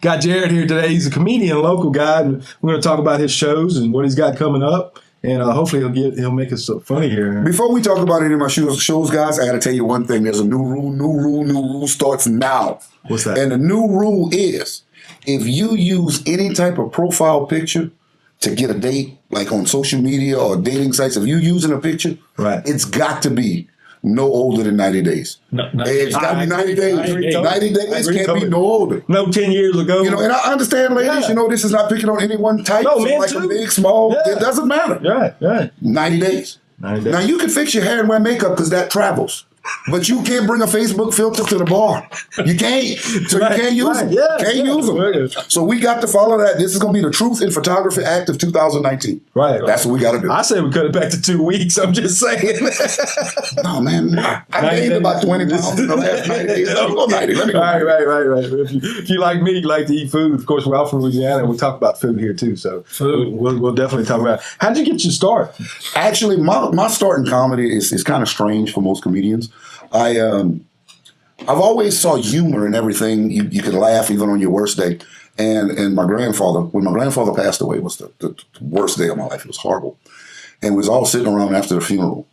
got Jerrod here today. He's a comedian, a local guy, and we're going to talk about his shows and what he's got coming up. And hopefully he'll make us funny here. Before we talk about any of my shows, guys, I got to tell you one thing. There's a new rule starts now. What's that? And the new rule is, if you use any type of profile picture to get a date, like on social media or dating sites, if you're using a picture, right, it's got to be no older than 90 days. No, it's got to be 90 days. 90 days can't be no older. No 10 years ago. You know, and I understand, ladies, you know, this is not picking on any one type. No, so men like too. a big, small, it doesn't matter. Right. 90 days. 90 days. Now, you can fix your hair and wear makeup because that travels. But you can't bring a Facebook filter to the bar. You can't. So you can't use them. Can't use them. So we got to follow that. This is going to be the Truth in Photography Act of 2019. Right. That's what we got to do. I say we cut it back to 2 weeks. I'm just saying. No, man. I gained about 20 pounds in the last 90 days. Let me go 90. Let me go 90. Right. If you like me, you like to eat food. Of course, we're out from Louisiana, and we'll talk about food here, too. So we'll definitely talk about it. How'd you get your start? Actually, my start in comedy is kind of strange for most comedians. I've always saw humor in everything. You can laugh even on your worst day. And my grandfather, when my grandfather passed away, was the worst day of my life. It was horrible. And we was all sitting around after the funeral.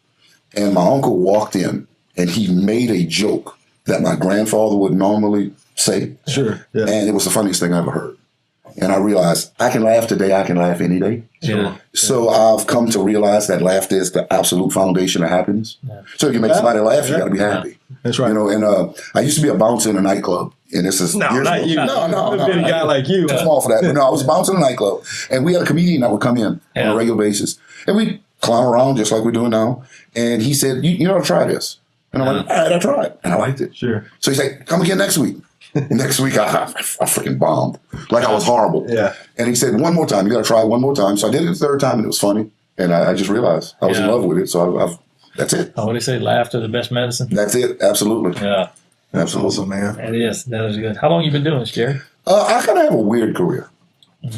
And my uncle walked in and he made a joke that my grandfather would normally say. Sure. Yeah. And it was the funniest thing I ever heard. And I realized I can laugh today, I can laugh any day. Yeah. So I've come to realize that laughter is the absolute foundation of happiness. Yeah. So if you make somebody laugh, you got to be happy. That's right. You know, and I used to be a bouncer in a nightclub. And this is not you. No. A guy like you. Too small for that. But no, I was a bouncer in a nightclub. And we had a comedian that would come in on a regular basis. And we'd clown around just like we're doing now. And he said, you know, try this. And I'm like, all right, I tried. And I liked it. Sure. So he's like, come again next week. Next week, I freaking bombed. Like I was horrible. Yeah. And he said, one more time. You got to try one more time. So I did it the third time, and it was funny. And I just realized I was in love with it. So that's it. Oh, what do they say? Laughter the best medicine? That's it. Absolutely. Yeah. Absolutely. Awesome, man. It is. That is good. How long you been doing this, Jerry? I kind of have a weird career.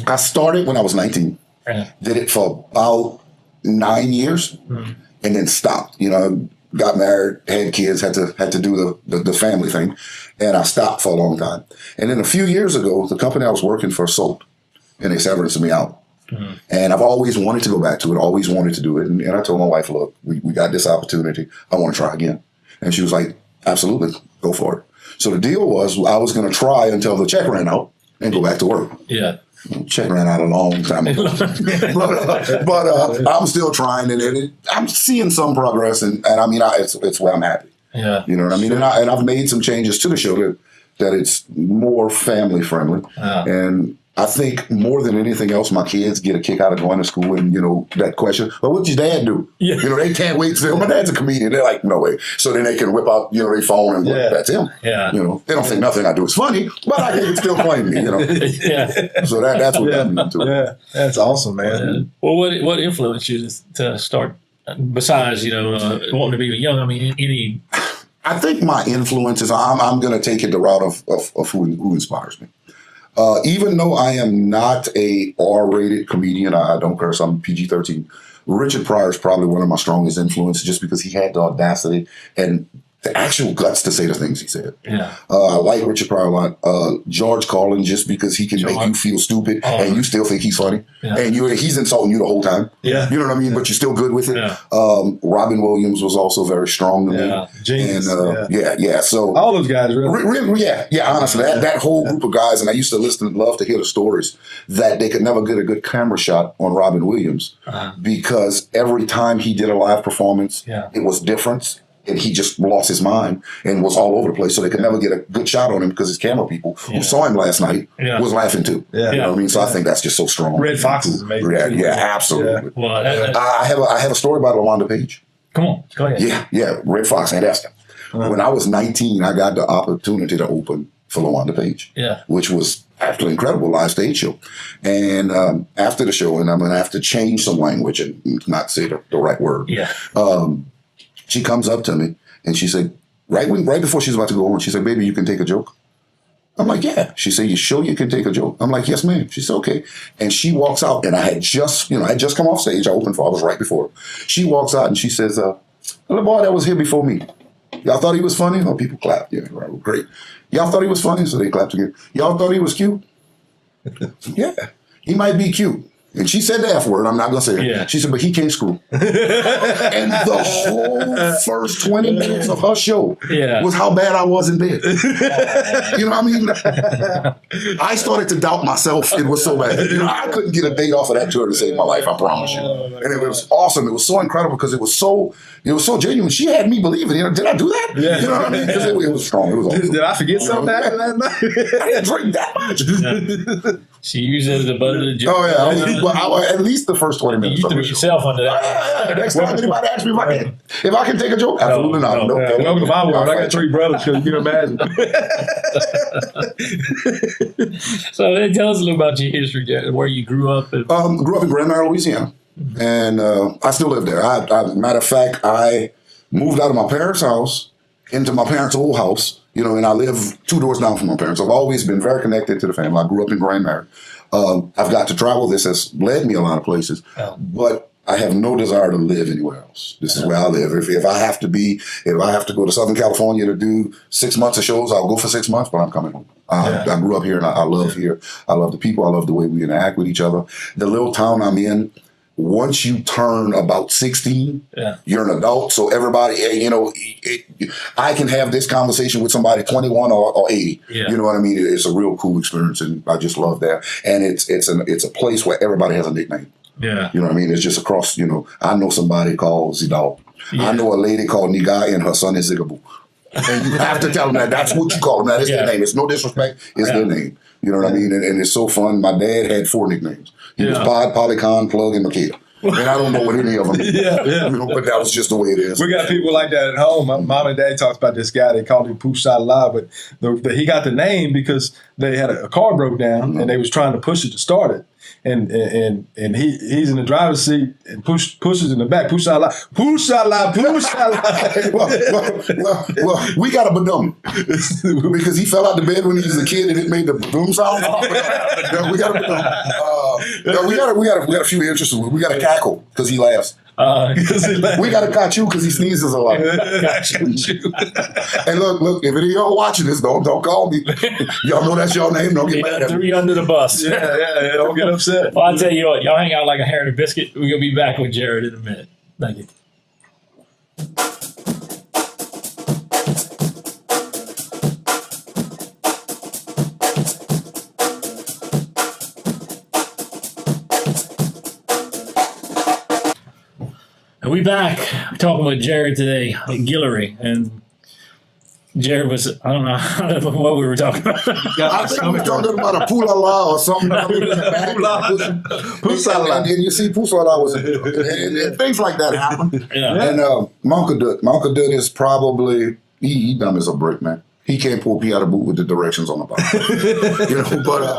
I started when I was 19. Yeah. Did it for about 9 years, and then stopped. You know, got married, had kids, had to do the family thing, and I stopped for a long time. And then a few years ago, the company I was working for sold, and they severed me out. And I've always wanted to go back to it, always wanted to do it. And I told my wife, look, we got this opportunity. I want to try again. And she was like, absolutely, go for it. So the deal was I was going to try until the check ran out and go back to work. Yeah. Check ran out a long time ago. but I'm still trying, and I'm seeing some progress. And I mean, it's where I'm happy. Yeah. You know what I mean? And I've made some changes to the show that it's more family friendly. And I think more than anything else, my kids get a kick out of going to school and, you know, that question, well, what'd your dad do? Yeah. You know, they can't wait to say, oh, my dad's a comedian. They're like, no way. So then they can whip out, you know, their phone and look, that's him. Yeah. You know, they don't think nothing I do is funny, but I can still claim me, you know. Yeah. So that's what got me into it. Yeah, that's awesome, man. Well, what influenced you to start, besides, you know, wanting to be young? I mean, any... I think my influence is I'm going to take it the route of who inspires me. Even though I am not a R-rated comedian, I don't curse, I'm PG-13. Richard Pryor is probably one of my strongest influences just because he had the audacity and the actual guts to say the things he said. Yeah. I like Richard Pryor a lot. George Carlin, just because he can make you feel stupid and you still think he's funny. Yeah. And he's insulting you the whole time. Yeah. You know what I mean? But you're still good with it. Yeah. Robin Williams was also very strong to me. Genius. And So all those guys, really. Honestly, that whole group of guys, and I used to listen and love to hear the stories that they could never get a good camera shot on Robin Williams because every time he did a live performance, it was different. And he just lost his mind and was all over the place. So they could never get a good shot on him because his camera people who saw him last night was laughing too. Yeah. You know what I mean? So I think that's just so strong. Red Fox is amazing. Yeah, absolutely. Well, I have a story about LaWanda Page. Come on, go ahead. Yeah. Red Fox ain't asking. When I was 19, I got the opportunity to open for LaWanda Page. Yeah. Which was absolutely incredible live stage show. And after the show, and I'm going to have to change some language and not say the right word. Yeah. She comes up to me and she said, right before she's about to go on, she said, baby, you can take a joke. I'm like, yeah. She said, you sure you can take a joke? I'm like, yes, ma'am. She said, okay. And she walks out, and I had just come off stage. I opened for, I was right before. She walks out and she says, little boy that was here before me. Y'all thought he was funny? Oh, people clapped. Yeah, right, great. Y'all thought he was funny? So they clapped again. Y'all thought he was cute? Yeah, he might be cute. And she said the F word. I'm not going to say it. Yeah. She said, but he can't screw. And the whole first 20 minutes of her show was how bad I was in bed. You know what I mean? I started to doubt myself. It was so bad. You know, I couldn't get a date off of that tour to save my life, I promise you. And it was awesome. It was so incredible because it was so genuine. She had me believing. You know, did I do that? Yeah. You know what I mean? Because it was strong. It was awesome. Did I forget something after that night? I didn't drink that much. She used it as a butt of the joke. Oh, yeah. At least the first 20 minutes. You threw yourself under that. Next time anybody asks me if I can take a joke, absolutely not. No. Welcome to my world. I got 3 brothers, because you can imagine. So tell us a little about your history, Jerrod, where you grew up. Grew up in Grand Marais, Louisiana. And I still live there. Matter of fact, I moved out of my parents' house into my parents' old house, and I live 2 doors down from my parents. I've always been very connected to the family. I grew up in Grand Marais. I've got to travel. This has led me a lot of places, but I have no desire to live anywhere else. This is where I live. If I have to go to Southern California to do 6 months of shows, I'll go for 6 months, but I'm coming home. I grew up here and I love here. I love the people. I love the way we interact with each other. The little town I'm in, once you turn about 16, you're an adult. So everybody, I can have this conversation with somebody 21 or 80. You know what I mean? It's a real cool experience, and I just love that. And it's a place where everybody has a nickname. Yeah. You know what I mean? It's just across, I know somebody called Zidal. I know a lady called Nigai, and her son is Zigaboo. And you have to tell them that. That's what you call them. That is their name. It's no disrespect. It's their name. You know what I mean? And it's so fun. My dad had 4 nicknames. He was Pod, Polycon, Plug, and Makeda. And I don't know what any of them mean. But that was just the way it is. We got people like that at home. My mom and dad talks about this guy. They called him Pooh Salah, but he got the name because they had a car broke down and they was trying to push it to start it. And he's in the driver's seat and pushes in the back. Pooh Salah, Pooh Salah, Pooh Salah. well, we got a badum because he fell out the bed when he was a kid and it made the boom sound. We got a badum. We got a few interesting ones. We got a cackle because he laughs. We got a kachu because he sneezes a lot. And look, if any of y'all watching this, don't call me. Y'all know that's your name. Don't get mad at me. 3 under the bus. Yeah, don't get upset. Well, I'll tell you what, y'all hang out like a hair and a biscuit. We're going to be back with Jerrod in a minute. Thank you. And we back. We're talking with Jerrod today, Guillory. And Jerrod was, I don't know what we were talking about. I think we were talking about a poulala or something. And you see, poulala was, and things like that happen. And Monka Dud is probably, he dumb as a brick, man. He can't pull pee out of boot with the directions on the bottom.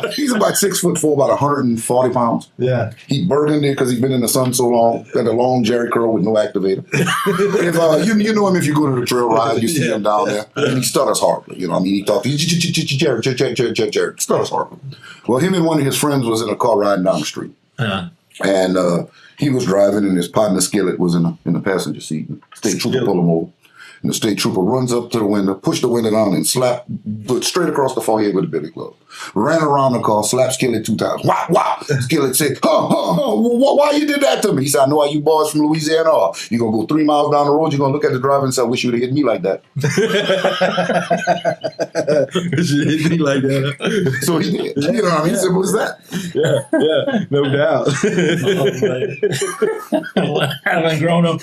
But he's about 6'4", about 140 pounds. Yeah. He burgundy because he's been in the sun so long. Got a long jerry curl with no activator. If, you know him if you go to the trail ride, you see him down there. And he stutters horribly. You know what I mean? He talks, Jerry, stutters horribly. Well, him and one of his friends was in a car riding down the street. And he was driving and his partner Skillet was in the passenger seat. State trooper pull him over. And the state trooper runs up to the window, pushed the window down, and slapped straight across the forehead with a billy club. Ran around the car, slapped Skillet 2 times. Wow. Skillet said, why you did that to me? He said, I know how you boys from Louisiana are. You're going to go 3 miles down the road, you're going to look at the driver and say, I wish you'd have hit me like that. Hit me like that. So he did. You know what I mean? Simple as that. Yeah, no doubt. Having grown up.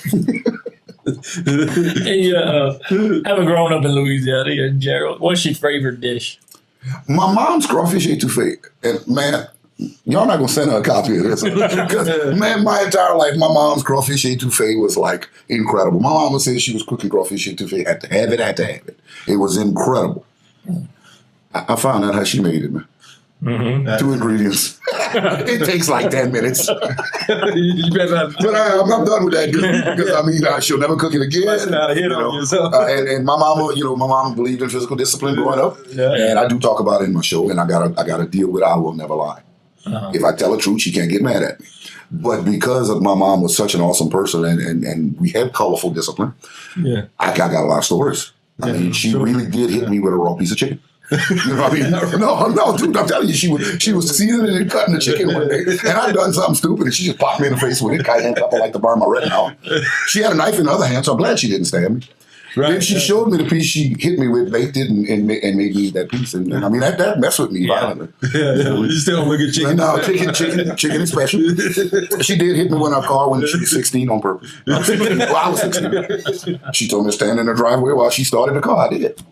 Having grown up in Louisiana, Jerrod, what's your favorite dish? My mom's crawfish etouffee. And man, y'all not gonna send her a copy of this. Because man, my entire life, my mom's crawfish etouffee was like incredible. My mama said she was cooking crawfish etouffee, had to have it. It was incredible. I found out how she made it, man. 2 ingredients. It takes like 10 minutes. But I'm done with that because I mean she'll never cook it again. And my mama believed in physical discipline growing up, and I do talk about it in my show. And I gotta deal with I will never lie. If I tell the truth, she can't get mad at me. But because of my mom was such an awesome person, and we had colorful discipline, I got a lot of stories. I mean, she really did hit me with a raw piece of chicken. You know what I mean? No, dude, I'm telling you, she was seasoning and cutting the chicken one day, and I done something stupid, and she just popped me in the face with it. Kind of up, I like to burn my retina out. She had a knife in the other hand, so I'm glad she didn't stab me. Right. Then she showed me the piece she hit me with, baked it, and made me eat that piece. And I mean, that messed with me violently. You still don't look at chicken. No, chicken is special. She did hit me in our car when she was 16 on purpose. I was 16. She told me to stand in the driveway while she started the car. I did.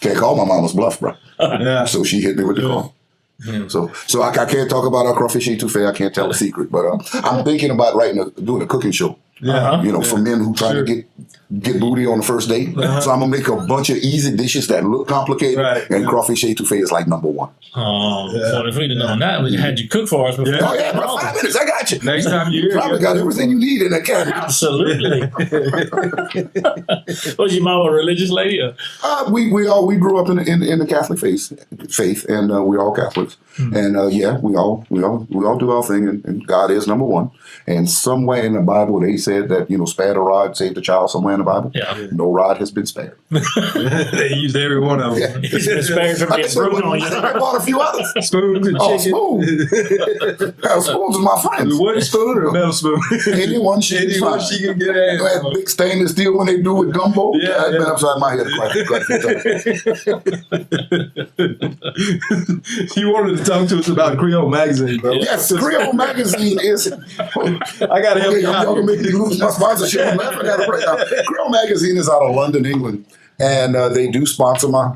Can't call my mama's bluff, bro. Yeah. So she hit me with the car. So I can't talk about our crawfish etouffee. I can't tell a secret, but I'm thinking about doing a cooking show. Yeah. You know, for men who try to get booty on the first date. So I'm gonna make a bunch of easy dishes that look complicated, and crawfish etouffee is like number one. Oh, so if we'd have known that, we'd have had you cook for us before. Oh yeah, bro, 5 minutes, I got you. Next time you're here, probably got everything you need in that cabinet. Absolutely. Was your mom a religious lady? Or? We grew up in the Catholic faith, and we're all Catholics, and we all do our thing, and God is number one. And somewhere in the Bible they said that spare the rod, save the child. Somewhere in the Bible, no rod has been spared. They used every one of them. Yeah. He's been spared from being broken on you. I bought a few others. Spoons and chicken. Spoons are my friends. Wooden spoon or a metal spoon? Anyone she can get at. That big stainless steel when they do with gumbo. I've been upside my head quite a few times. You wanted to talk to us about Creole Magazine, bro. Yes, Creole Magazine is. I got to help you out. Y'all can make me lose my sponsorship. I'm laughing at it right now. Creole Magazine is out of London, England. And they do sponsor my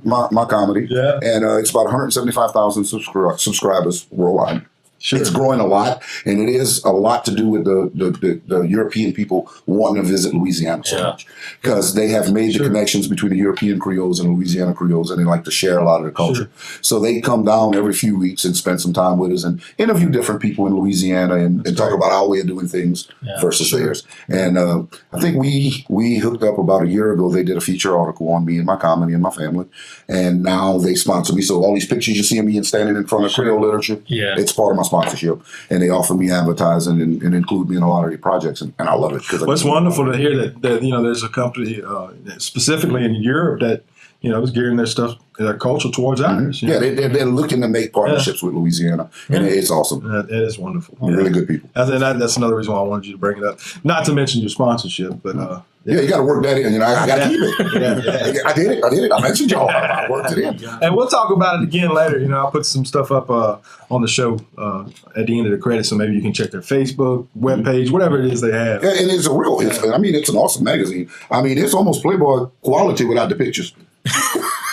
comedy. Yeah. And it's about 175,000 subscribers worldwide. Sure. It's growing a lot, and it is a lot to do with the European people wanting to visit Louisiana so much, because they have made the connections between the European Creoles and Louisiana Creoles, and they like to share a lot of the culture. So they come down every few weeks and spend some time with us and interview different people in Louisiana and talk about our way of doing things versus theirs. And I think we hooked up about a year ago. They did a feature article on me and my comedy and my family, and now they sponsor me. So all these pictures you see of me standing in front of Creole literature, it's part of my sponsorship, and they offer me advertising and include me in a lot of their projects, and I love it. Well, it's wonderful to hear that there's a company specifically in Europe that is gearing their culture towards ours. Yeah, they're looking to make partnerships with Louisiana, and it's awesome. It is wonderful. Really good people. And that's another reason why I wanted you to bring it up. Not to mention your sponsorship, but you got to work that in. I got to keep it. I did it. I mentioned y'all. I worked it in. And we'll talk about it again later. I'll put some stuff up on the show at the end of the credits, so maybe you can check their Facebook, webpage, whatever it is they have. Yeah, and it's it's an awesome magazine. I mean, it's almost Playboy quality without the pictures. It's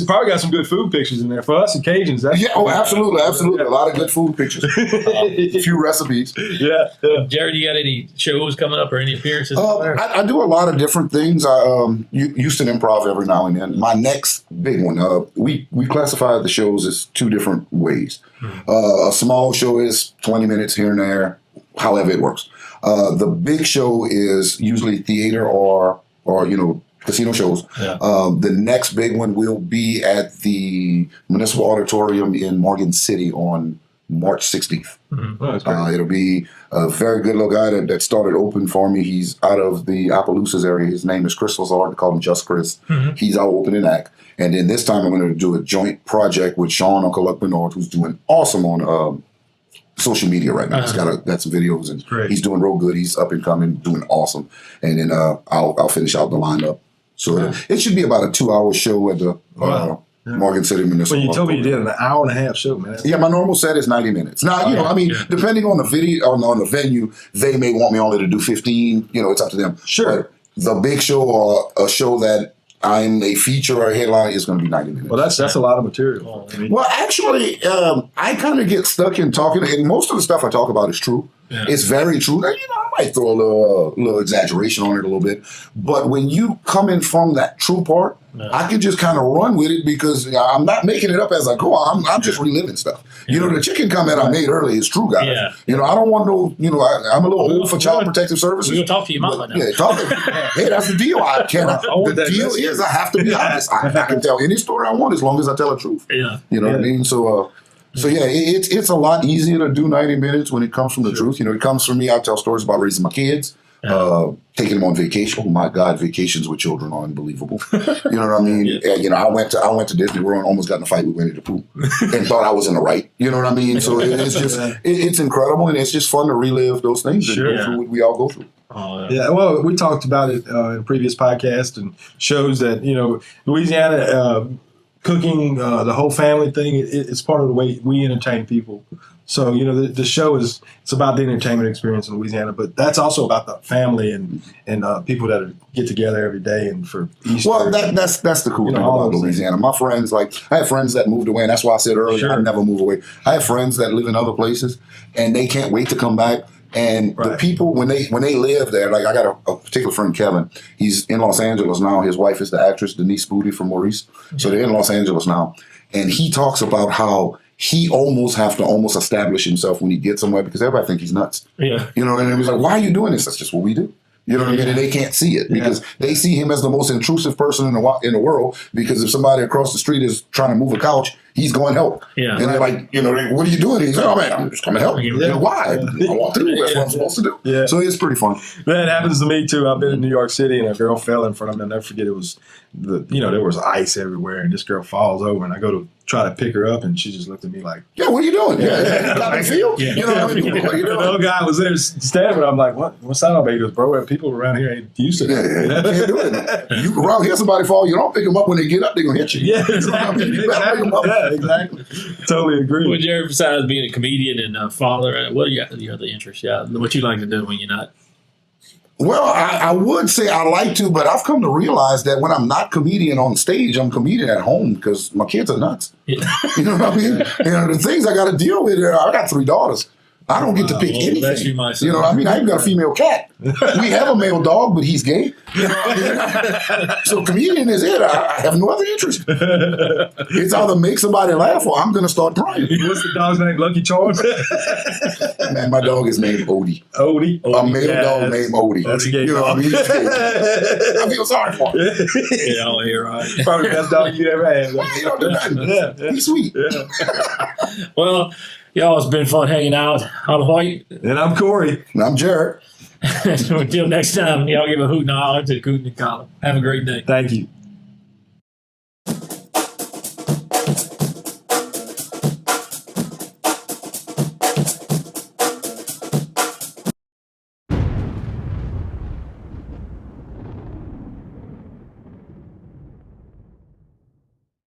probably got some good food pictures in there for us Cajuns. Absolutely. A lot of good food pictures. A few recipes. Yeah. Jerrod, you got any shows coming up or any appearances? I do a lot of different things. I Houston Improv every now and then. My next big one. We classify the shows as two different ways. A small show is 20 minutes here and there, however it works. The big show is usually theater or casino shows. The next big one will be at the Municipal Auditorium in Morgan City on March 16th. It'll be a very good little guy that started open for me. He's out of the Opelousas area. His name is Chris Lazard. They call him Just Chris. He's our opening act. And then this time I'm going to do a joint project with Sean Uncle Luck Bernard, who's doing awesome on social media right now. He's got some videos, and he's doing real good. He's up and coming, doing awesome. And then I'll finish out the lineup. So it should be about a 2-hour show at the Morgan City Municipal. Well, you told me you did an hour and a half show, man. Yeah, my normal set is 90 minutes. Now, depending on the video, on the venue, they may want me only to do 15. It's up to them. Sure. But the big show or a show that I'm a feature or a headline is going to be 90 minutes. Well, that's a lot of material. Well, actually, I kind of get stuck in talking, and most of the stuff I talk about is true. Yeah. It's very true. I might throw a little exaggeration on it a little bit, but when you come in from that true part, I can just kind of run with it because I'm not making it up as I go. I'm just reliving stuff. The chicken comment I made earlier is true, guys. Yeah. I don't want no. I'm a little old for Child Protective Services. We're gonna talk to your mama now. Yeah, hey, that's the deal. The deal is I have to be honest. I can tell any story I want as long as I tell the truth. Yeah. You know what I mean? So. It's a lot easier to do 90 minutes when it comes from the truth. It comes from me. I tell stories about raising my kids. Taking them on vacation. Oh my God, vacations with children are unbelievable. You know what I mean? You know, I went to Disney World and almost got in a fight with Winnie the Pooh and thought I was in the right. You know what I mean? So it's just it's incredible, and it's just fun to relive those things and go through what we all go through. Yeah, well, we talked about it in a previous podcast and shows that, you know, Louisiana cooking, the whole family thing, it's part of the way we entertain people. So, you know, the show it's about the entertainment experience in Louisiana, but that's also about the family and people that get together every day and for Easter. Well, that's the cool thing about Louisiana. My friends, like, I have friends that moved away, and that's why I said earlier, I never move away. I have friends that live in other places, and they can't wait to come back. And the people, when they live there, like I got a particular friend, Kevin. He's in Los Angeles now. His wife is the actress Denise Booty from Horace. So they're in Los Angeles now. And he talks about how he almost have to establish himself when he gets somewhere because everybody think he's nuts. Yeah. You know, and he's like, why are you doing this? That's just what we do. You know what I mean? And they can't see it because they see him as the most intrusive person in the world because if somebody across the street is trying to move a couch, he's going to help. Yeah. And they're like, you know, what are you doing? He's like, oh, man, I'm just coming to help. You know, why? I want to do. That's what I'm supposed to do. Yeah. So it's pretty fun. That happens to me, too. I've been in New York City, and a girl fell in front of me. I'll never forget it was, there was ice everywhere, and this girl falls over, and I go to try to pick her up, and she just looked at me like, yeah, what are you doing? Yeah. Got me feel? You know what I mean? What are you doing? The other guy was there standing. I'm like, what's that all about? He goes, bro, people around here ain't used to that. Yeah, you can't do it. You around here, somebody fall, you don't pick them up when they get up, they're going to hit you. Yeah, exactly. You better pick them up. Yeah, exactly. Totally agree. Would you ever, besides being a comedian and a father, what are your other interests? Yeah, what you like to do when you're not? Well, I would say I like to, but I've come to realize that when I'm not comedian on stage, I'm comedian at home because my kids are nuts. Yeah. You know what I mean? You know, the things I got to deal with, I got 3 daughters. I don't get to pick anything. You know what I mean? I even got a female cat. We have a male dog, but he's gay. You know what I mean? So comedian is it. I have no other interest. It's either make somebody laugh or I'm going to start crying. What's the dog's name? Lucky Charms? Man, my dog is named Odie. Odie? A male dog named Odie. That's a gay dog. You know what I mean? I feel sorry for him. Yeah, I'll hear right. Probably the best dog you ever had. He don't do nothing. Yeah. He's sweet. Yeah. Well, y'all, it's been fun hanging out. I'm Hoyt. And I'm Corey. And I'm Jerrod. Until next time, y'all give a hoot and a holler to the Coot and Collar. Have a great day. Thank you.